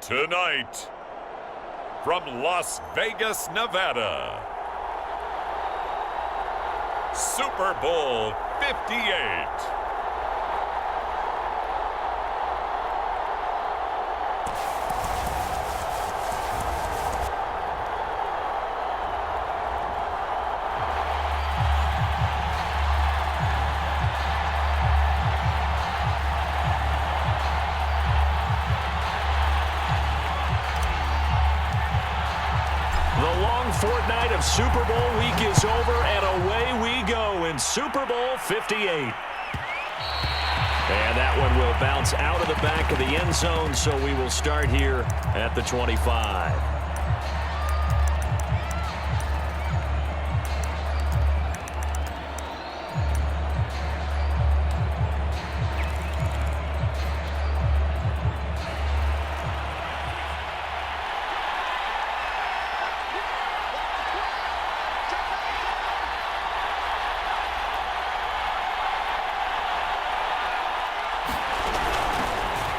Tonight, from Las Vegas, Nevada, Super Bowl 58. Fortnight of Super Bowl week is over, and away we go in Super Bowl 58. And that one will bounce out of the back of the end zone, so we will start here at the 25.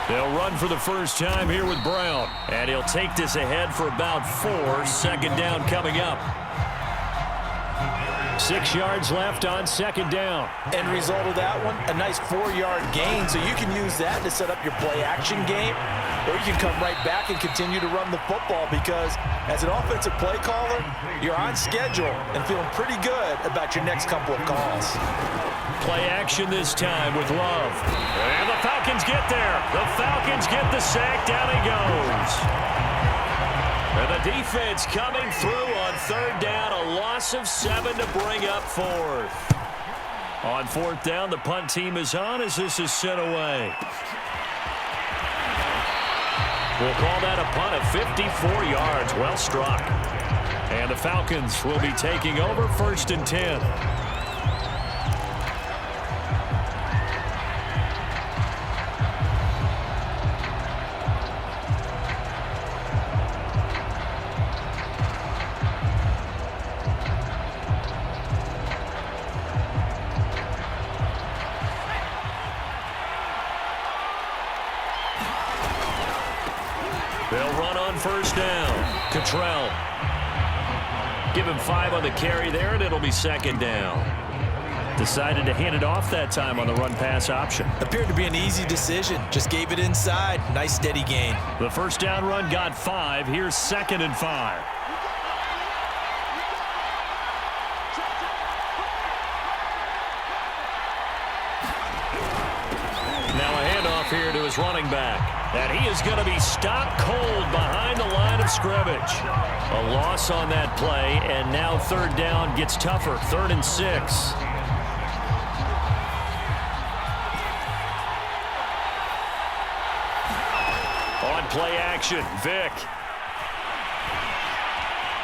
They'll run for the first time here with Brown. And he'll take this ahead for about 4. Second down coming up. 6 yards left on second down. End result of that one, a nice 4-yard gain. So you can use that to set up your play-action game, or you can come right back and continue to run the football, because as an offensive play caller, you're on schedule and feeling pretty good about your next couple of calls. Play action this time with Love. And the Falcons get there. The Falcons get the sack. Down he goes. And the defense coming through on third down. A loss of 7 to bring up fourth. On fourth down, the punt team is on as this is sent away. We'll call that a punt of 54 yards. Well struck. And the Falcons will be taking over first and 10. They'll run on first down. Cottrell. Give him 5 on the carry there, and it'll be second down. Decided to hand it off that time on the run-pass option. Appeared to be an easy decision. Just gave it inside. Nice steady gain. The first down run got 5. Here's second and 5. Now a handoff here to his running back. And he is going to be stopped cold behind the line of scrimmage. A loss on that play, and now third down gets tougher. 3rd and 6. On play action, Vick.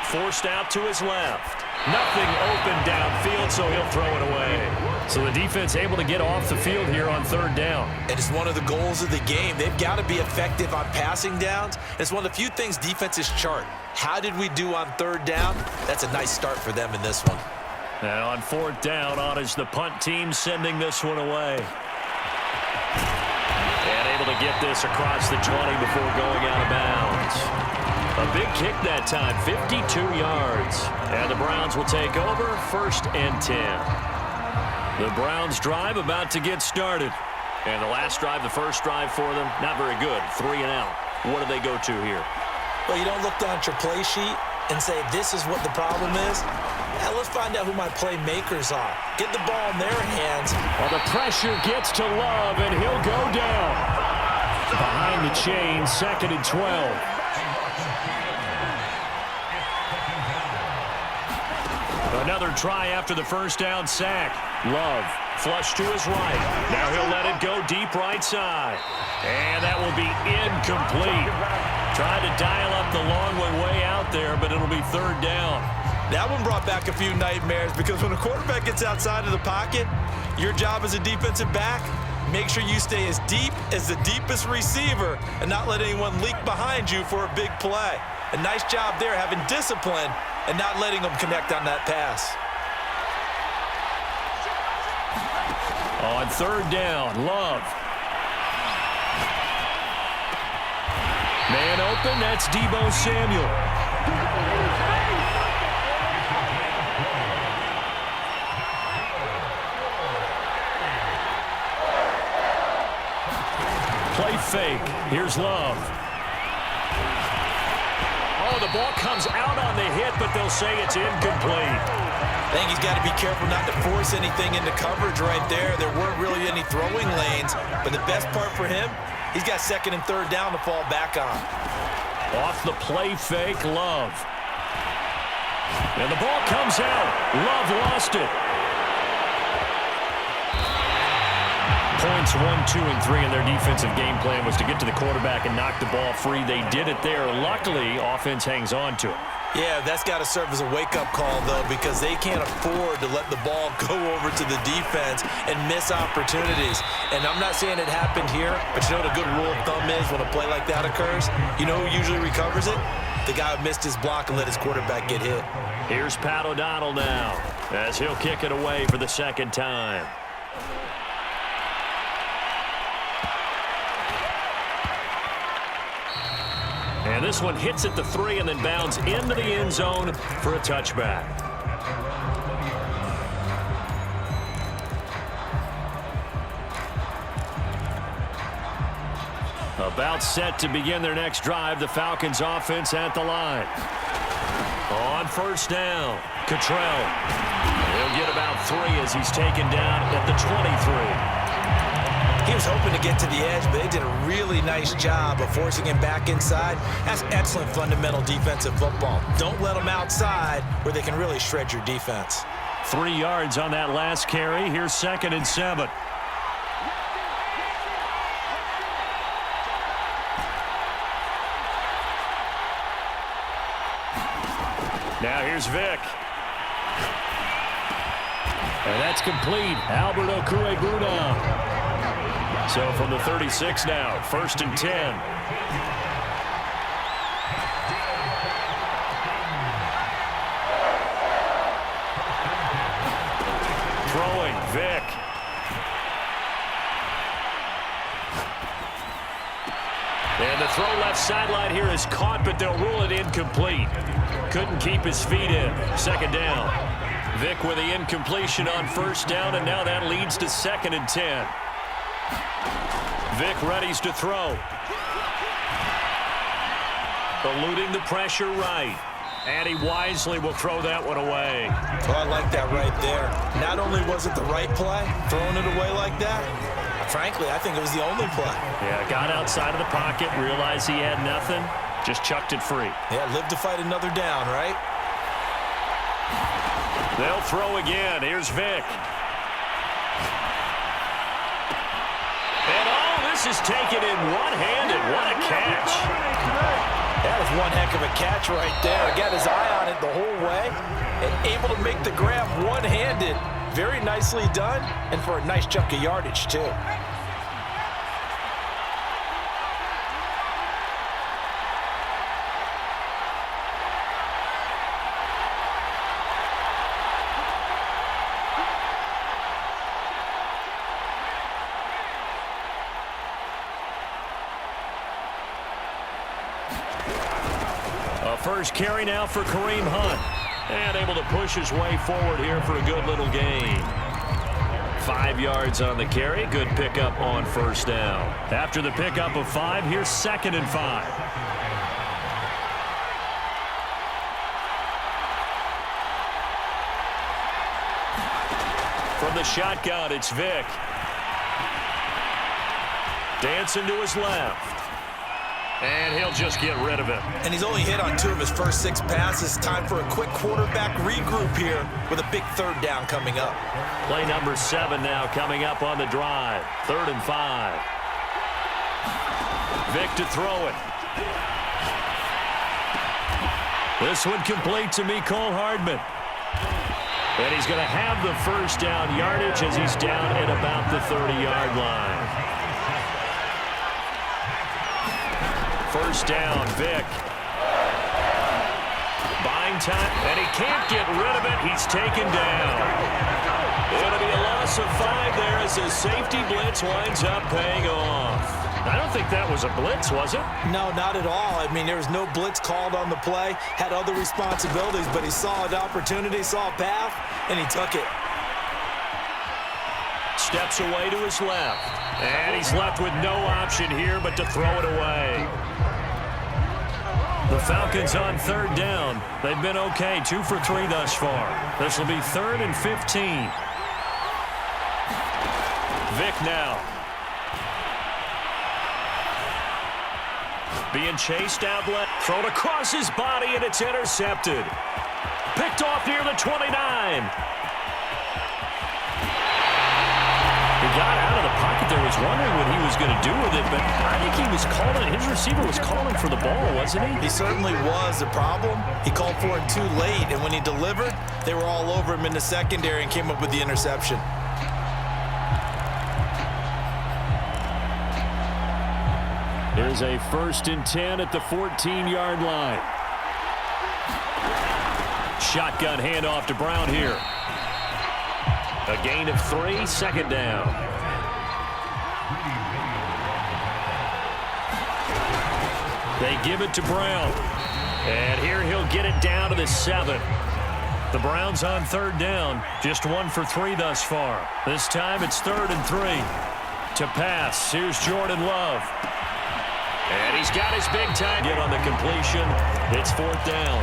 Forced out to his left. Nothing open downfield, so he'll throw it away. So the defense able to get off the field here on third down. It is one of the goals of the game. They've got to be effective on passing downs. It's one of the few things defenses chart. How did we do on third down? That's a nice start for them in this one. And on fourth down, on is the punt team sending this one away. And able to get this across the 20 before going out of bounds. A big kick that time, 52 yards. And the Browns will take over, 1st and 10. The Browns drive about to get started. And the last drive, the first drive for them, not very good. 3 and out. What do they go to here? Well, you don't look down at your play sheet and say, this is what the problem is. Now let's find out who my playmakers are. Get the ball in their hands. Well, the pressure gets to Love, and he'll go down. Behind the chain, 2nd and 12. Another try after the first down sack. Love, flush to his right. Now he'll let it go deep right side. And that will be incomplete. Tried to dial up the long way out there, but it'll be third down. That one brought back a few nightmares, because when a quarterback gets outside of the pocket, your job as a defensive back, make sure you stay as deep as the deepest receiver and not let anyone leak behind you for a big play. A nice job there, having discipline and not letting them connect on that pass. On third down, Love. Man open. That's Deebo Samuel. Play fake. Here's Love. Oh, the ball comes out on the hit, but they'll say it's incomplete. I think he's got to be careful not to force anything into coverage right there. There weren't really any throwing lanes, but the best part for him, he's got second and third down to fall back on. Off the play fake, Love. And the ball comes out. Love lost it. Points 1, 2, and 3 in their defensive game plan was to get to the quarterback and knock the ball free. They did it there. Luckily, offense hangs on to it. Yeah, that's got to serve as a wake-up call, though, because they can't afford to let the ball go over to the defense and miss opportunities. And I'm not saying it happened here, but you know what a good rule of thumb is when a play like that occurs? You know who usually recovers it? The guy who missed his block and let his quarterback get hit. Here's Pat O'Donnell now as he'll kick it away for the second time. And this one hits at the 3 and then bounds into the end zone for a touchback. About set to begin their next drive, the Falcons offense at the line. On first down, Cottrell. He'll get about 3 as he's taken down at the 23. He was hoping to get to the edge, but they did a really nice job of forcing him back inside. That's excellent fundamental defensive football. Don't let them outside where they can really shred your defense. 3 yards on that last carry. Here's 2nd and 7. Now here's Vick. And that's complete. Albert Okwuegbunam. So from the 36 now, 1st and 10. Throwing, Vick. And the throw left sideline here is caught, but they'll rule it incomplete. Couldn't keep his feet in. 2nd down. Vick with the incompletion on 1st down, and now that leads to 2nd and 10. Vick readies to throw. Eluding the pressure right. And he wisely will throw that one away. Well, I like that right there. Not only was it the right play, throwing it away like that, frankly, I think it was the only play. Yeah, got outside of the pocket, realized he had nothing, just chucked it free. Yeah, live to fight another down, right? They'll throw again. Here's Vick. And this is taken in one-handed. What a catch. That was one heck of a catch right there. Got his eye on it the whole way and able to make the grab one-handed. Very nicely done, and for a nice chunk of yardage, too. First carry now for Kareem Hunt. And able to push his way forward here for a good little gain. 5 yards on the carry. Good pickup on 1st down. After the pickup of 5, here's 2nd and 5. From the shotgun, it's Vick. Dancing to his left. And he'll just get rid of it. And he's only hit on 2 of his first 6 passes. Time for a quick quarterback regroup here with a big 3rd down coming up. Play number 7 now coming up on the drive. 3rd and 5. Vick to throw it. This one complete to Mecole Hardman. And he's going to have the 1st down yardage as he's down at about the 30-yard line. 1st down, Vick. Buying time, and he can't get rid of it. He's taken down. It'll be a loss of 5 there as the safety blitz winds up paying off. I don't think that was a blitz, was it? No, not at all. I mean, there was no blitz called on the play, had other responsibilities, but he saw an opportunity, saw a path, and he took it. Steps away to his left. And he's left with no option here but to throw it away. The Falcons on third down. They've been okay, 2 for 3 thus far. This will be 3rd and 15. Vic now. Being chased out left. Thrown across his body, and it's intercepted. Picked off near the 29. He got out of the pocket there, was wondering what he was going to do with it, but I think he was calling, his receiver was calling for the ball, wasn't he? He certainly was. The problem, he called for it too late, and when he delivered, they were all over him in the secondary and came up with the interception. There's a 1st and 10 at the 14-yard line. Shotgun handoff to Brown here. A gain of 3, 2nd down. They give it to Brown. And here he'll get it down to the 7. The Browns on 3rd down. Just 1 for 3 thus far. This time it's 3rd and 3. To pass, here's Jordan Love. And he's got his big time. Get on the completion. It's 4th down.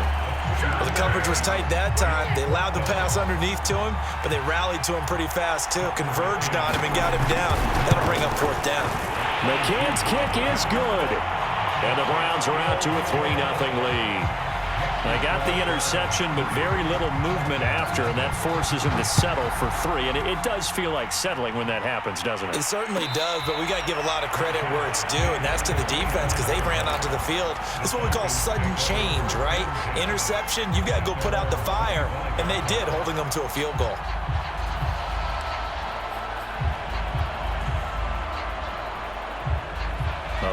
Well, the coverage was tight that time. They allowed the pass underneath to him, but they rallied to him pretty fast, too. Converged on him and got him down. That'll bring up 4th down. McCann's kick is good. And the Browns are out to a 3-0 lead. They got the interception, but very little movement after, and that forces him to settle for 3. And it does feel like settling when that happens, doesn't it? It certainly does, but we got to give a lot of credit where it's due, and that's to the defense because they ran onto the field. This is what we call sudden change, right? Interception, you got to go put out the fire, and they did, holding them to a field goal.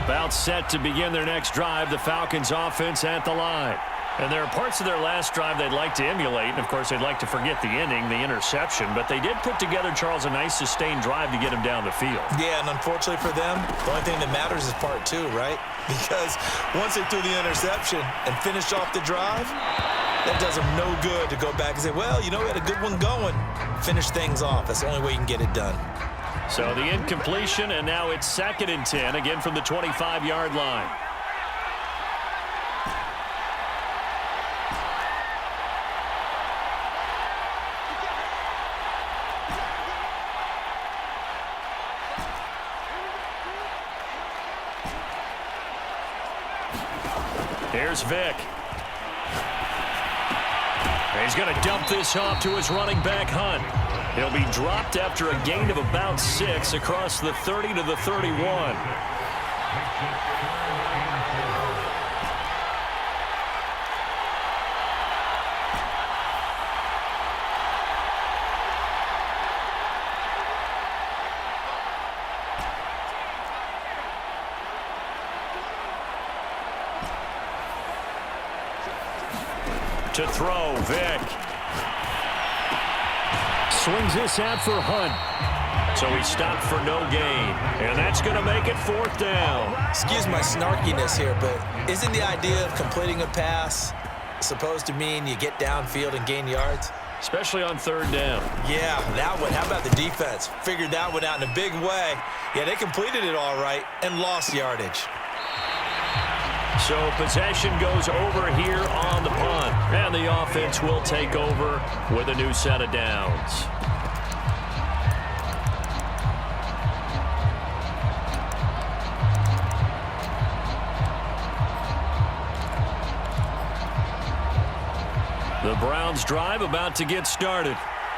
About set to begin their next drive, the Falcons offense at the line. And there are parts of their last drive they'd like to emulate, and of course they'd like to forget the ending, the interception, but they did put together, Charles, a nice sustained drive to get him down the field. Yeah, and unfortunately for them, the only thing that matters is part 2, right? Because once they threw the interception and finished off the drive, that does them no good to go back and say, well, you know, we had a good one going. Finish things off. That's the only way you can get it done. So the incompletion, and now it's 2nd and 10, again from the 25-yard line. Here's Vic. And he's going to dump this off to his running back, Hunt. He'll be dropped after a gain of about 6 across the 30 to the 31. To throw, Vic. Swings this out for Hunt. So he stopped for no gain. And that's going to make it 4th down. Excuse my snarkiness here, but isn't the idea of completing a pass supposed to mean you get downfield and gain yards? Especially on 3rd down. Yeah, that one. How about the defense? Figured that one out in a big way. Yeah, they completed it all right and lost yardage. So possession goes over here on the punt. And the offense will take over with a new set of downs. The Browns drive about to get started.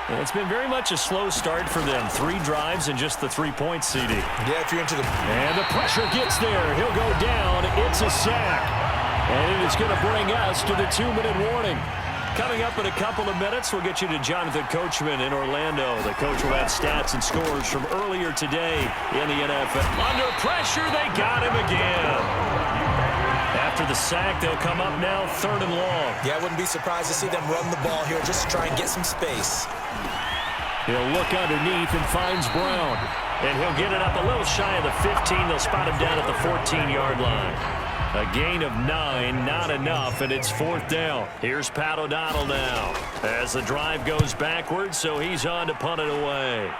And it's been very much a slow start for them. 3 drives and just the 3-point CD. Yeah, if you're into the... And the pressure gets there. He'll go down. It's a sack. And it is going to bring us to the 2-minute warning. Coming up in a couple of minutes, we'll get you to Jonathan Coachman in Orlando. The coach will have stats and scores from earlier today in the NFL. Under pressure, they got him again. After the sack, they'll come up now 3rd and long. Yeah, I wouldn't be surprised to see them run the ball here just to try and get some space. He'll look underneath and finds Brown. And he'll get it up a little shy of the 15. They'll spot him down at the 14-yard line. A gain of 9, not enough, and it's 4th down. Here's Pat O'Donnell now as the drive goes backwards, so he's on to punt it away.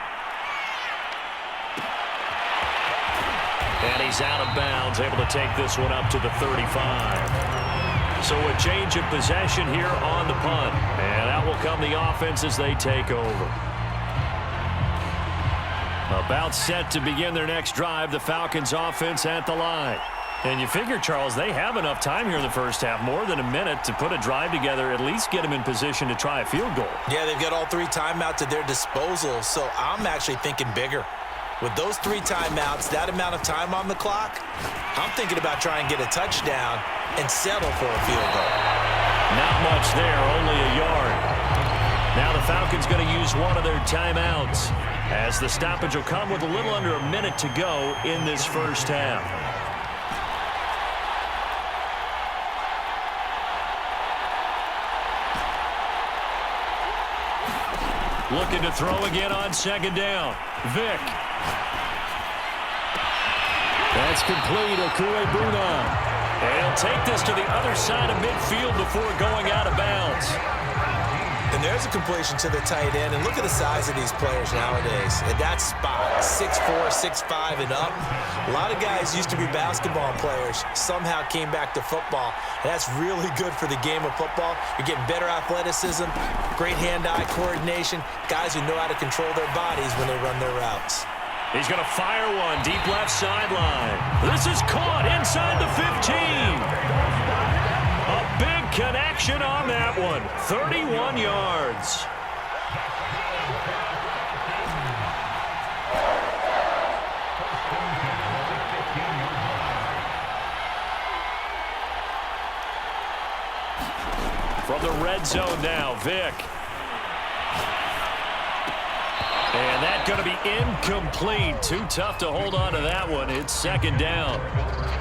And he's out of bounds, able to take this one up to the 35. So a change of possession here on the punt. And out will come the offense as they take over. About set to begin their next drive, the Falcons offense at the line. And you figure, Charles, they have enough time here in the first half, more than a minute, to put a drive together, at least get them in position to try a field goal. Yeah, they've got all 3 timeouts at their disposal, so I'm actually thinking bigger. With those 3 timeouts, that amount of time on the clock, I'm thinking about trying to get a touchdown and settle for a field goal. Not much there, only a yard. Now the Falcons going to use one of their timeouts, as the stoppage will come with a little under a minute to go in this first half. Looking to throw again on 2nd down. Vick. That's complete. Okuebuna. And he'll take this to the other side of midfield before going out of bounds. And there's a completion to the tight end. And look at the size of these players nowadays. At that spot, 6'4", 6'5", and up. A lot of guys used to be basketball players, somehow came back to football. And that's really good for the game of football. You're getting better athleticism, great hand-eye coordination, guys who know how to control their bodies when they run their routes. He's going to fire one deep left sideline. This is caught inside the 15. A big connection on that one. 31 yards. From the red zone now, Vick. And that's going to be incomplete. Too tough to hold on to that one. It's 2nd down.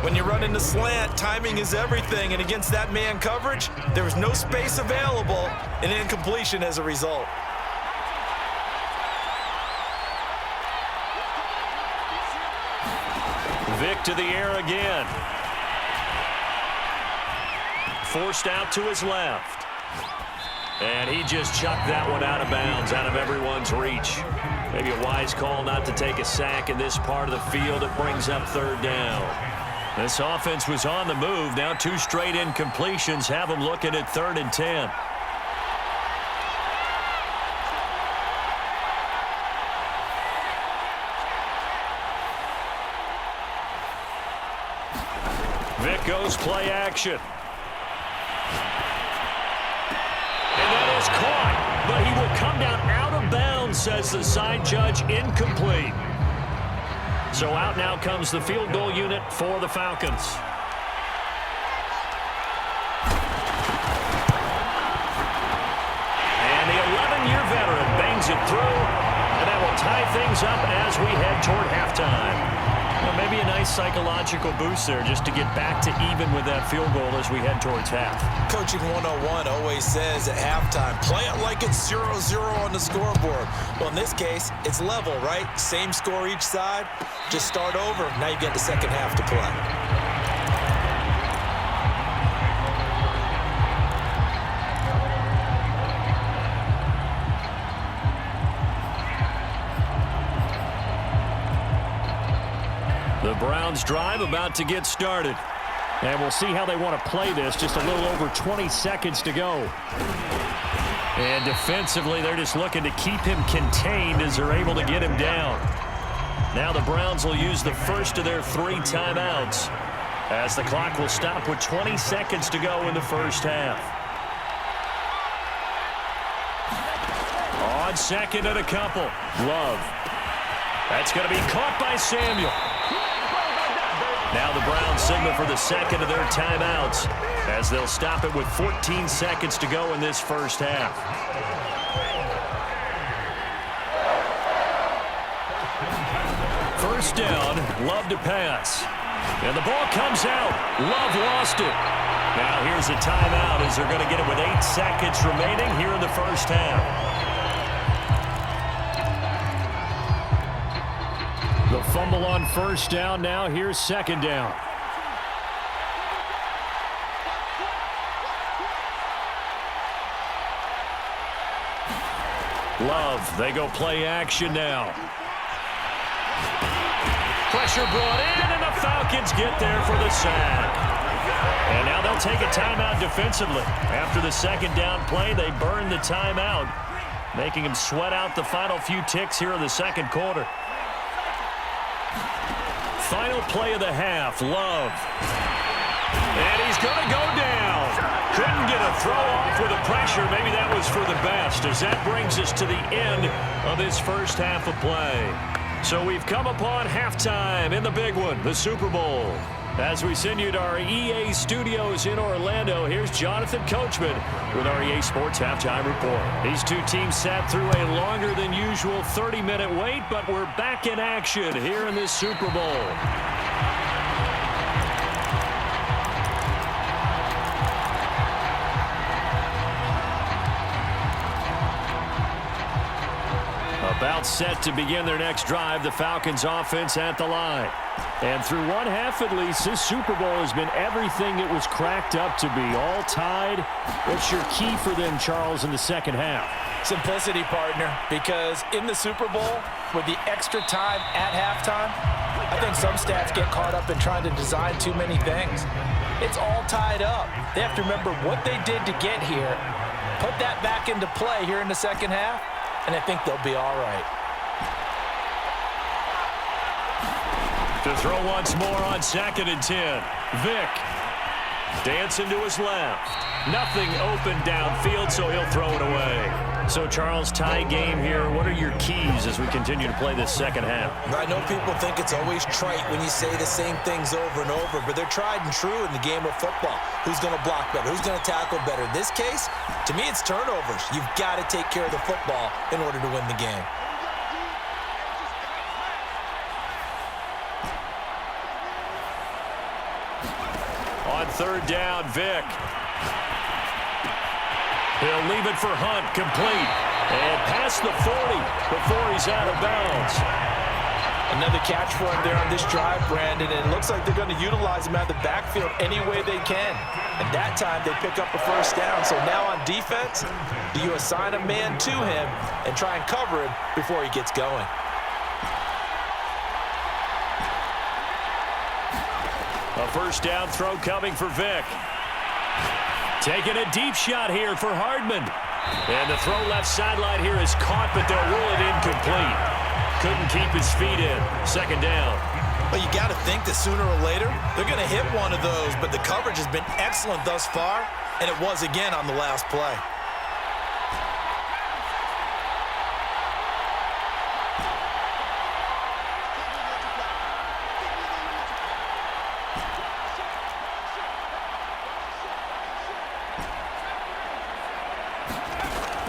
When you run in the slant, timing is everything. And against that man coverage, there was no space available, and incompletion as a result. Vick to the air again. Forced out to his left. And he just chucked that one out of bounds, out of everyone's reach. Maybe a wise call not to take a sack in this part of the field. It brings up 3rd down. This offense was on the move. Now 2 straight incompletions have them looking at 3rd and 10. Vick goes play action. Caught, but he will come down out of bounds, says the side judge. Incomplete. So out now comes the field goal unit for the Falcons. And the 11-year veteran bangs it through, and that will tie things up as we head toward halftime. Well, maybe a nice psychological boost there just to get back to even with that field goal as we head towards half. Coaching 101 always says at halftime, play it like it's 0-0 on the scoreboard. Well, in this case, it's level, right? Same score each side. Just start over. Now you get the second half to play. The Browns drive about to get started. And we'll see how they want to play this. Just a little over 20 seconds to go. And defensively, they're just looking to keep him contained as they're able to get him down. Now the Browns will use the first of their 3 timeouts, as the clock will stop with 20 seconds to go in the first half. On 2nd and a couple. Love. That's going to be caught by Samuel. Now the Browns signal for the second of their timeouts, as they'll stop it with 14 seconds to go in this first half. First down, Love to pass. And the ball comes out. Love lost it. Now here's a timeout as they're going to get it with 8 seconds remaining here in the first half. fumble on first down. Now here's second down. Love, they go play action now. Pressure brought in, and the Falcons get there for the sack. And now they'll take a timeout defensively. After the second down play, they burn the timeout, making them sweat out the final few ticks here in the second quarter. Final play of the half, Love. And he's going to go down. Couldn't get a throw off with the pressure. Maybe that was for the best, as that brings us to the end of this first half of play. So we've come upon halftime in the big one, the Super Bowl. As we send you to our EA studios in Orlando, here's Jonathan Coachman with our EA Sports Halftime Report. These two teams sat through a longer than usual 30-minute wait, but we're back in action here in this Super Bowl. About set to begin their next drive, the Falcons offense at the line. And through one half at least, this Super Bowl has been everything it was cracked up to be. All tied. What's your key for them, Charles, in the second half? Simplicity, partner, because in the Super Bowl, with the extra time at halftime, I think some stats get caught up in trying to design too many things. It's all tied up. They have to remember what they did to get here, put that back into play here in the second half, and I think they'll be all right. To throw once more on 2nd and 10. Vick dancing to his left. Nothing open downfield, so he'll throw it away. So, Charles, tie game here. What are your keys as we continue to play this second half? I know people think it's always trite when you say the same things over and over, but they're tried and true in the game of football. Who's going to block better? Who's going to tackle better? In this case, to me, it's turnovers. You've got to take care of the football in order to win the game. On third down, Vick. He'll leave it for Hunt, complete. And past the 40 before he's out of bounds. Another catch for him there on this drive, Brandon, and it looks like they're going to utilize him out of the backfield any way they can. And that time they pick up a first down. So now on defense, do you assign a man to him and try and cover him before he gets going? A first down throw coming for Vick. Taking a deep shot here for Hardman. And the throw left sideline here is caught, but they'll rule it incomplete. Couldn't keep his feet in. Second down. Well, you got to think that sooner or later, they're going to hit one of those, but the coverage has been excellent thus far, and it was again on the last play.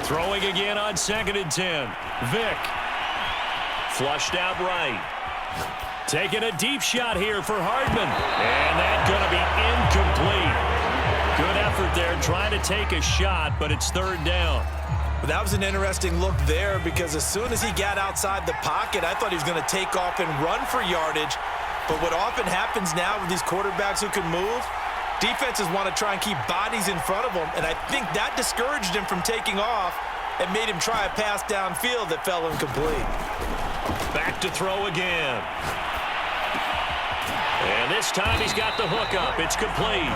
Throwing again on 2nd and 10. Vick. Flushed out right. Taking a deep shot here for Hardman. And that's going to be incomplete. Good effort there trying to take a shot, but it's third down. But that was an interesting look there because as soon as he got outside the pocket, I thought he was going to take off and run for yardage. But what often happens now with these quarterbacks who can move, defenses want to try and keep bodies in front of them, and I think that discouraged him from taking off and made him try a pass downfield that fell incomplete. Back to throw again. And this time he's got the hook up. It's complete.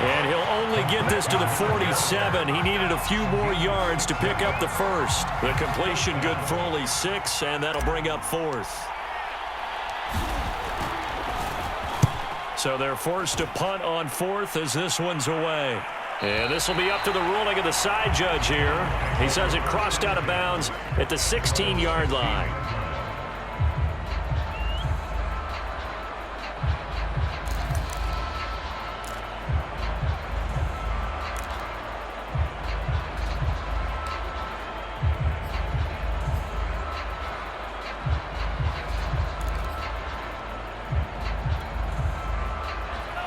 And he'll only get this to the 47. He needed a few more yards to pick up the first. The completion good for only 6, and that'll bring up 4th. So they're forced to punt on 4th as this one's away. And this will be up to the ruling of the side judge here. He says it crossed out of bounds at the 16-yard line.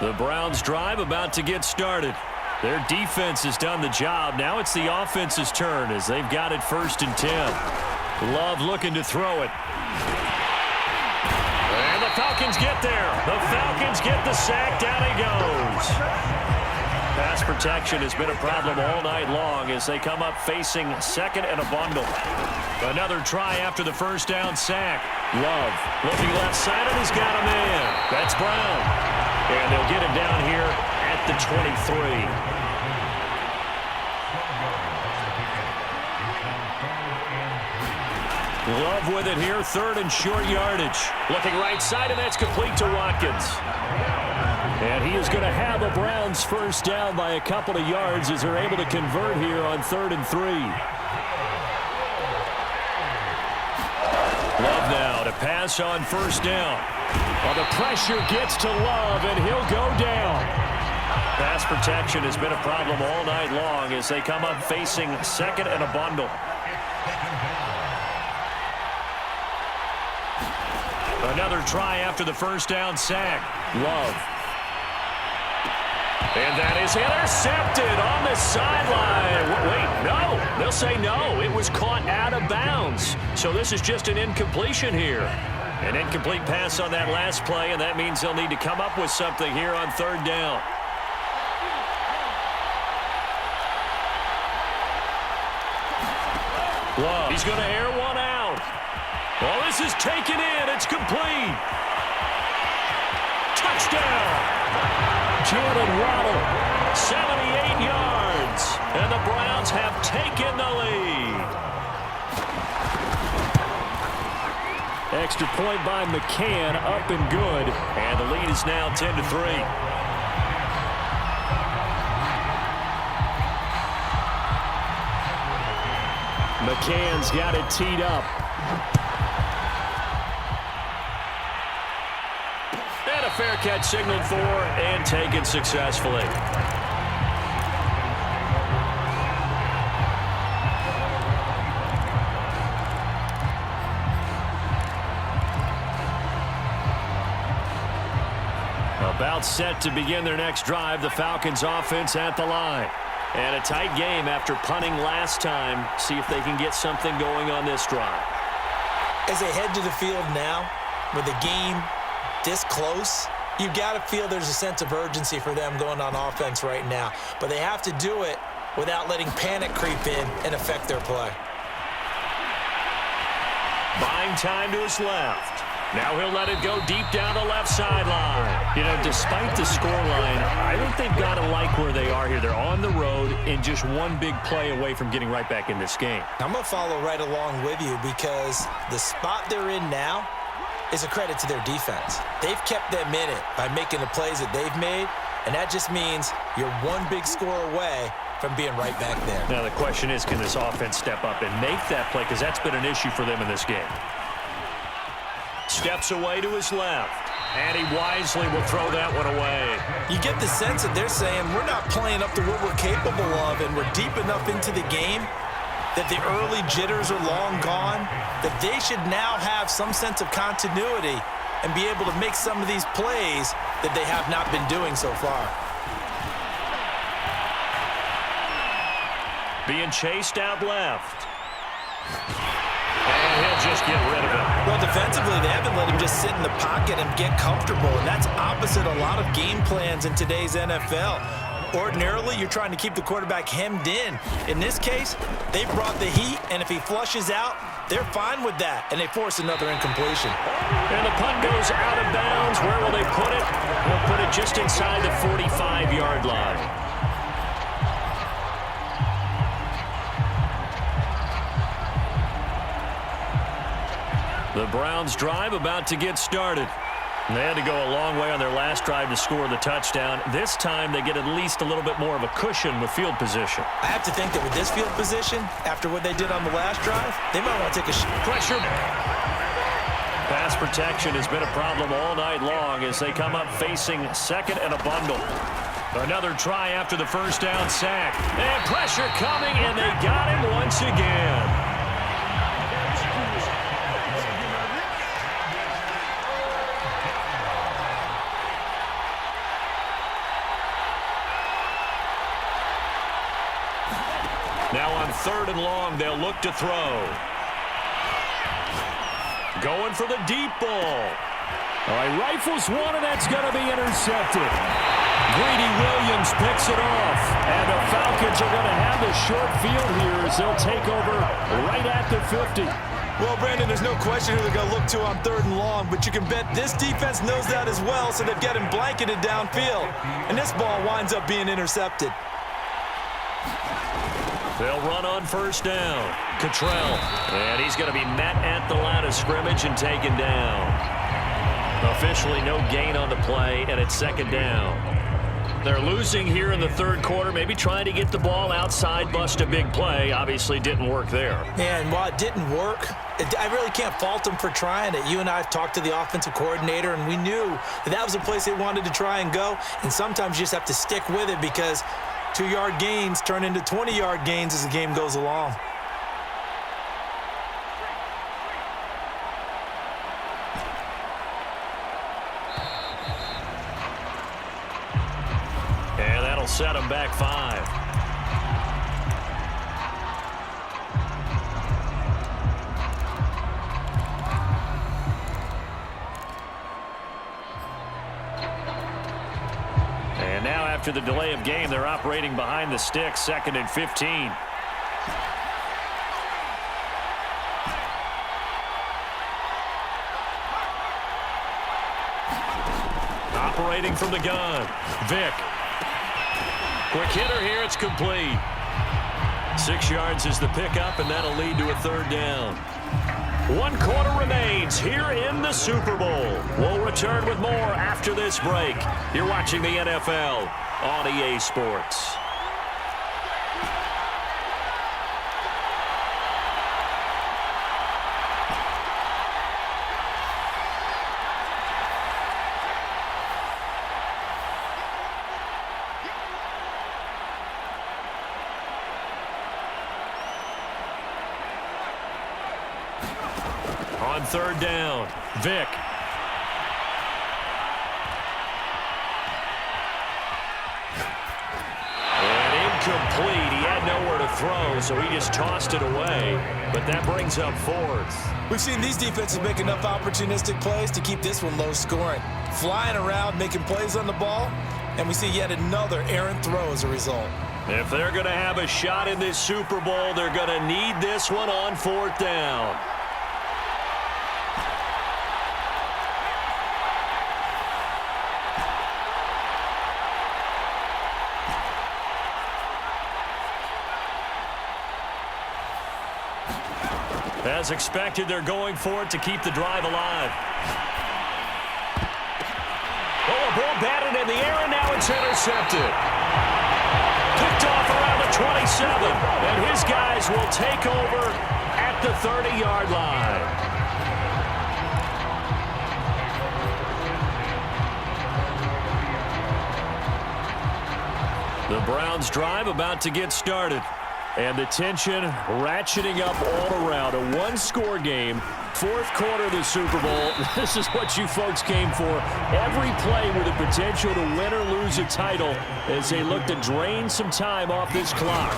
The Browns drive about to get started. Their defense has done the job. Now it's the offense's turn as they've got it 1st and 10. Love looking to throw it. Falcons get there. The Falcons get the sack. Down he goes. Pass protection has been a problem all night long as they come up facing second and a bundle. Another try after the first down sack. Love looking left side, and he's got a man. That's Brown. And they'll get him down here at the 23. Love with it here, third and short yardage. Looking right side, and that's complete to Watkins. And he is going to have a Browns first down by a couple of yards as they're able to convert here on 3rd and 3. Love now to pass on first down. Well, the pressure gets to Love, and he'll go down. Pass protection has been a problem all night long as they come up facing second and a bundle. Another try after the first down sack. Love. And that is intercepted on the sideline. Wait, no. They'll say no. It was caught out of bounds. So this is just an incompletion here. An incomplete pass on that last play, and that means they'll need to come up with something here on 3rd down. Love. He's going to air one out. Well, this is taken in. It's complete. Touchdown. Jalen Waddle, 78 yards. And the Browns have taken the lead. Extra point by McCann, up and good. And the lead is now 10-3. McCann's got it teed up. And a fair catch signaled for and taken successfully. About set to begin their next drive, the Falcons offense at the line. And a tight game after punting last time. See if they can get something going on this drive. As they head to the field now, with the game this close, you've got to feel there's a sense of urgency for them going on offense right now. But they have to do it without letting panic creep in and affect their play. Buying time to his left. Now he'll let it go deep down the left sideline. You know, despite the scoreline, I think they've got to like where they are here. They're on the road and just one big play away from getting right back in this game. I'm going to follow right along with you because the spot they're in now is a credit to their defense. They've kept them in it by making the plays that they've made, and that just means you're one big score away from being right back there. Now the question is, can this offense step up and make that play? Because that's been an issue for them in this game. Steps away to his left, and he wisely will throw that one away. You get the sense that they're saying we're not playing up to what we're capable of, and we're deep enough into the game that the early jitters are long gone, that they should now have some sense of continuity and be able to make some of these plays that they have not been doing so far. Being chased out left. And he'll just get rid of it. Well, defensively, they haven't let him just sit in the pocket and get comfortable, and that's opposite a lot of game plans in today's NFL. Ordinarily, you're trying to keep the quarterback hemmed in. In this case, they brought the heat, and if he flushes out, they're fine with that, and they force another incompletion. And the punt goes out of bounds. Where will they put it? They'll put it just inside the 45-yard line. The Browns drive about to get started. They had to go a long way on their last drive to score the touchdown. This time they get at least a little bit more of a cushion with field position. I have to think that with this field position, after what they did on the last drive, they might want to take a pressure. Pass protection has been a problem all night long as they come up facing second and a bundle. Another try after the first down sack. And pressure coming, and they got him once again. Now on 3rd and long, they'll look to throw. Going for the deep ball. All right, rifles one, and that's going to be intercepted. Greedy Williams picks it off, and the Falcons are going to have the short field here as they'll take over right at the 50. Well, Brandon, there's no question who they're going to look to on 3rd and long, but you can bet this defense knows that as well, so they're getting blanketed downfield. And this ball winds up being intercepted. They'll run on 1st down. Cottrell, and he's going to be met at the line of scrimmage and taken down. Officially no gain on the play, and it's 2nd down. They're losing here in the 3rd quarter, maybe trying to get the ball outside, bust a big play. Obviously didn't work there. Yeah, and while it didn't work, I really can't fault them for trying it. You and I have talked to the offensive coordinator, and we knew that was a place they wanted to try and go. And sometimes you just have to stick with it because 2-yard gains turn into 20-yard gains as the game goes along. And that'll set them back 5. And now after the delay of game, they're operating behind the sticks, 2nd and 15. Operating from the gun, Vick. Quick hitter here, it's complete. 6 yards is the pickup, and that'll lead to a 3rd down. 1 quarter remains here in the Super Bowl. We'll return with more after this break. You're watching the NFL on EA Sports. On 3rd down, Vick. And incomplete. He had nowhere to throw, so he just tossed it away. But that brings up 4th. We've seen these defenses make enough opportunistic plays to keep this one low scoring. Flying around, making plays on the ball, and we see yet another errant throw as a result. If they're going to have a shot in this Super Bowl, they're going to need this one on 4th down. As expected, they're going for it to keep the drive alive. Oh, a ball batted in the air, and now it's intercepted. Picked off around the 27, and his guys will take over at the 30-yard line. The Browns' drive about to get started. And the tension ratcheting up all around. A 1-score game, 4th quarter of the Super Bowl. This is what you folks came for. Every play with the potential to win or lose a title as they look to drain some time off this clock.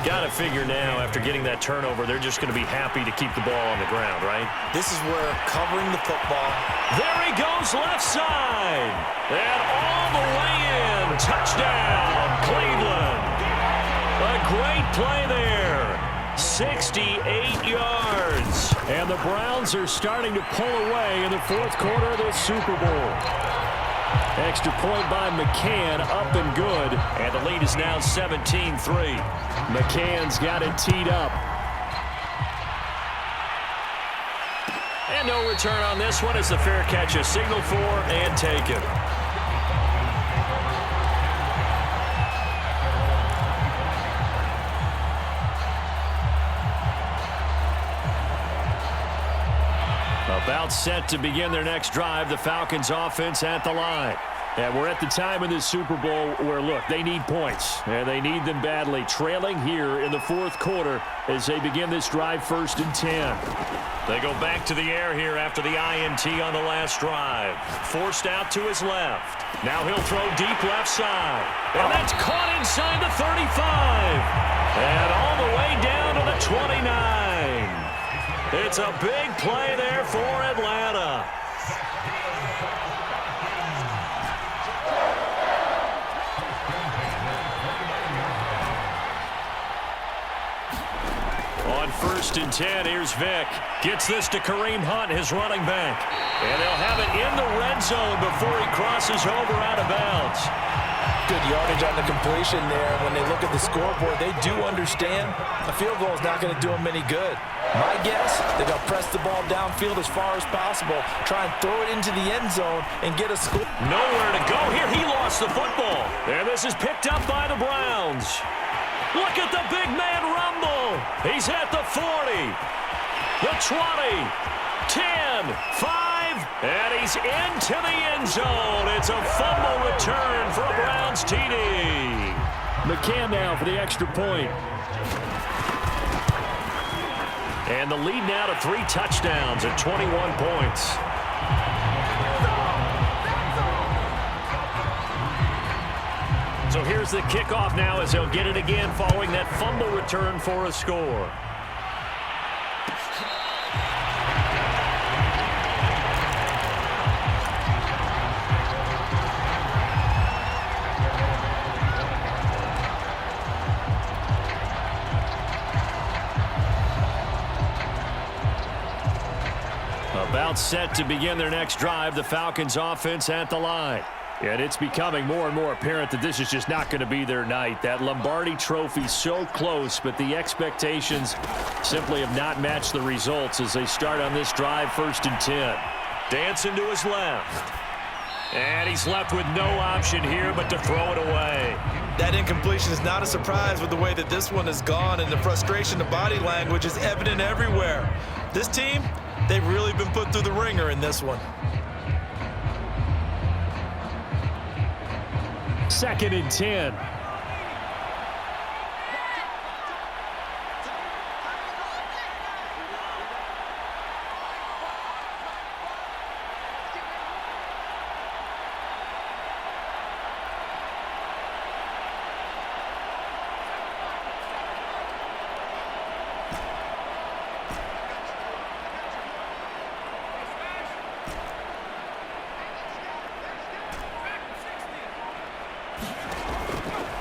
Got to figure now, after getting that turnover, they're just going to be happy to keep the ball on the ground, right? This is where covering the football. There he goes, left side. And all the way in. Touchdown, Cleveland. A great play there. 68 yards. And the Browns are starting to pull away in the 4th quarter of the Super Bowl. Extra point by McCann, up and good. And the lead is now 17-3. McCann's got it teed up. And no return on this one as the fair catch is signaled for and taken. About set to begin their next drive, the Falcons offense at the line. And we're at the time in this Super Bowl where, look, they need points, and they need them badly. Trailing here in the 4th quarter as they begin this drive, 1st and 10. They go back to the air here after the INT on the last drive. Forced out to his left. Now he'll throw deep left side. And that's caught inside the 35. And all the way down to the 29. It's a big play there for Atlanta. on 1st and 10. Here's Vick. Gets this to Kareem Hunt, his running back. And they'll have it in the red zone before he crosses over out of bounds. Good yardage on the completion there. When they look at the scoreboard, they do understand a field goal is not going to do them any good. My guess, they're going to press the ball downfield as far as possible, try and throw it into the end zone and get a score. Nowhere to go here. He lost the football. And this is picked up by the Browns. Look at the big man rumble. He's at the 40, the 20, 10, 5, and he's into the end zone. It's a fumble return for a Browns TD. McCann now for the extra point. And the lead now to 3 touchdowns at 21 points. So here's the kickoff now as they'll get it again following that fumble return for a score. About set to begin their next drive, the Falcons offense at the line. And it's becoming more and more apparent that this is just not going to be their night. That Lombardi trophy so close, but the expectations simply have not matched the results as they start on this drive 1st and 10. Dancing to his left. And he's left with no option here but to throw it away. That incompletion is not a surprise with the way that this one has gone, and the frustration, the body language is evident everywhere. This team, they've really been put through the ringer in this one. 2nd and 10.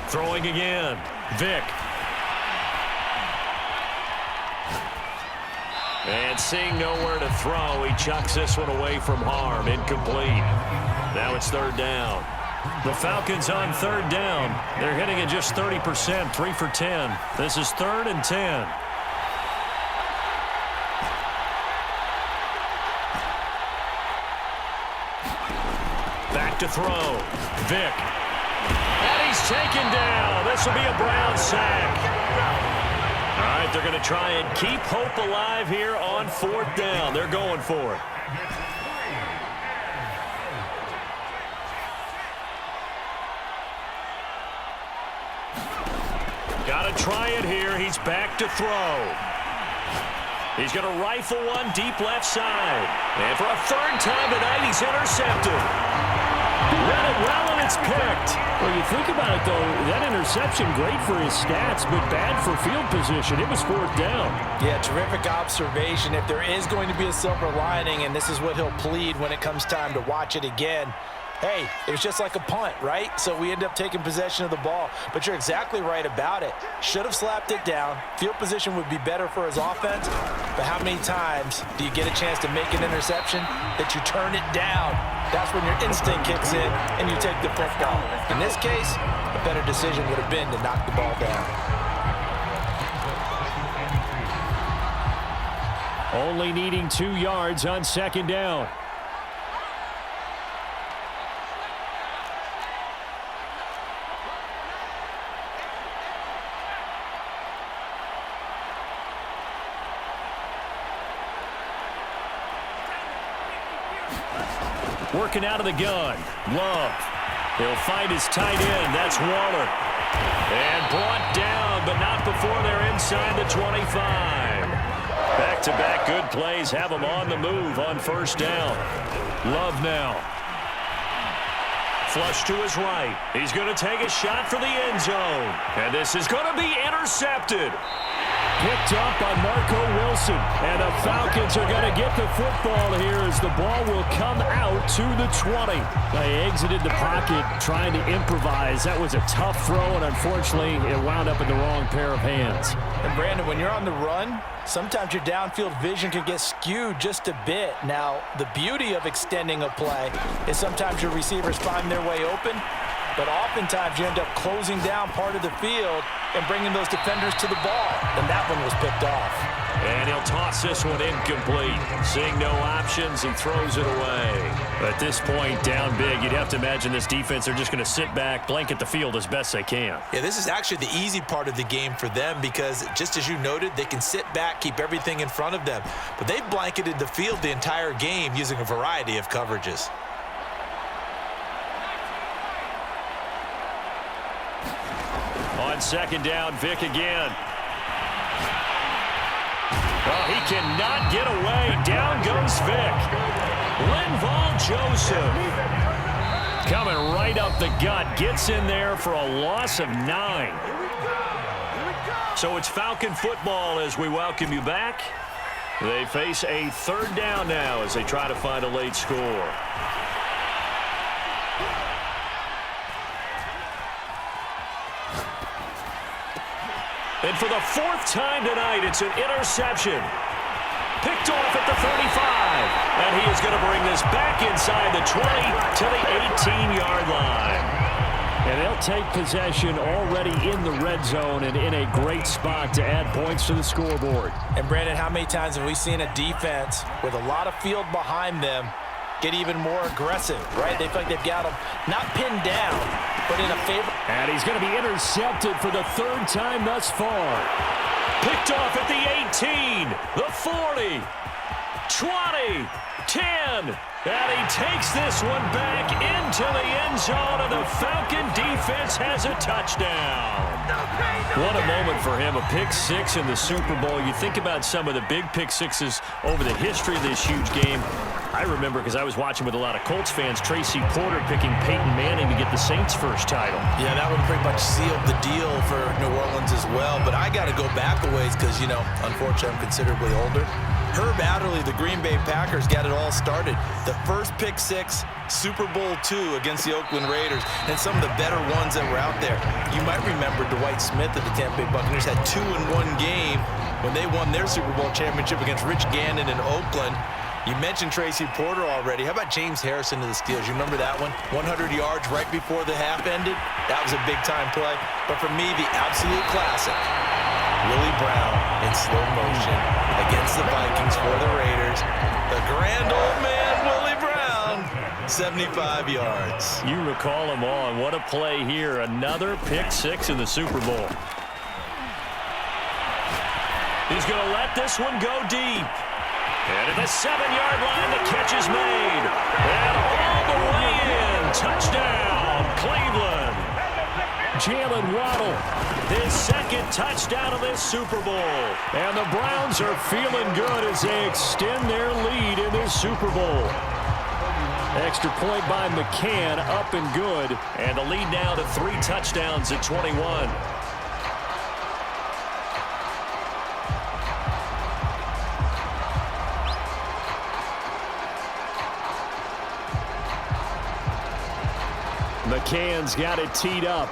Throwing again. Vick. And seeing nowhere to throw, he chucks this one away from harm. Incomplete. Now it's 3rd down. The Falcons on 3rd down. They're hitting at just 30%, 3 for 10. This is 3rd and 10. Back to throw. Vick. And he's taken down. This will be a Brown sack. All right, they're going to try and keep hope alive here on 4th down. They're going for it. Got to try it here. He's back to throw. He's going to rifle one deep left side. And for a 3rd time tonight, he's intercepted. Read it well, and it's picked. Well, you think about it, though, that interception, great for his stats, but bad for field position. It was 4th down. Yeah, terrific observation. If there is going to be a silver lining, and this is what he'll plead when it comes time to watch it again, hey, it was just like a punt, right? So we end up taking possession of the ball. But you're exactly right about it. Should have slapped it down. Field position would be better for his offense. But how many times do you get a chance to make an interception that you turn it down? That's when your instinct kicks in and you take the football. In this case, a better decision would have been to knock the ball down. Only needing 2 yards on 2nd down. Working out of the gun. Love. He'll find his tight end. That's Waller. And brought down, but not before they're inside the 25. Back-to-back good plays have him on the move on 1st down. Love now. Flush to his right. He's going to take a shot for the end zone. And this is going to be intercepted. Picked up by Marco Wilson. And the Falcons are going to get the football here as the ball will come out to the 20. They exited the pocket trying to improvise. That was a tough throw, and unfortunately, it wound up in the wrong pair of hands. And Brandon, when you're on the run, sometimes your downfield vision can get skewed just a bit. Now, the beauty of extending a play is sometimes your receivers find their way open, but oftentimes you end up closing down part of the field and bringing those defenders to the ball. And that one was picked off. And he'll toss this one incomplete. Seeing no options, he throws it away. At this point, down big, you'd have to imagine this defense, they're just going to sit back, blanket the field as best they can. Yeah, this is actually the easy part of the game for them because, just as you noted, they can sit back, keep everything in front of them. But they've blanketed the field the entire game using a variety of coverages. On second down, Vic again. Oh, he cannot get away. Down goes Vic. Linval Joseph coming right up the gut. Gets in there for a loss of 9. So it's Falcon football as we welcome you back. They face a third down now as they try to find a late score. And for the 4th time tonight, it's an interception. Picked off at the 35. And he is going to bring this back inside the 20 to the 18-yard line. And they'll take possession already in the red zone and in a great spot to add points to the scoreboard. And, Brandon, how many times have we seen a defense with a lot of field behind them get even more aggressive, right? They feel like they've got them not pinned down, but in a favor. And he's going to be intercepted for the 3rd time thus far. Picked off at the 18, the 40, 20, 10. And he takes this one back into the end zone, and the Falcon defense has a touchdown. What a moment for him, a pick 6 in the Super Bowl. You think about some of the big pick 6s over the history of this huge game. I remember, because I was watching with a lot of Colts fans, Tracy Porter picking Peyton Manning to get the Saints' first title. Yeah, that one pretty much sealed the deal for New Orleans as well. But I got to go back a ways because, you know, unfortunately I'm considerably older. Herb Adderley, the Green Bay Packers, got it all started. The first pick 6, Super Bowl II against the Oakland Raiders, and some of the better ones that were out there. You might remember Dwight Smith of the Tampa Bay Buccaneers had 2 in one game when they won their Super Bowl championship against Rich Gannon in Oakland. You mentioned Tracy Porter already. How about James Harrison to the Steelers? You remember that one? 100 yards right before the half ended? That was a big-time play. But for me, the absolute classic, Willie Brown in slow motion against the Vikings for the Raiders. The grand old man, Willie Brown, 75 yards. You recall them all, and what a play here. Another pick 6 in the Super Bowl. He's going to let this one go deep. And at the 7-yard line, the catch is made. And all the way in. Touchdown, Cleveland. Jalen Waddle, His 2nd touchdown of this Super Bowl. and the Browns are feeling good as they extend their lead in this Super Bowl. Extra point by McCann, up and good. And the lead now to 3 touchdowns at 21. McCann's got it teed up.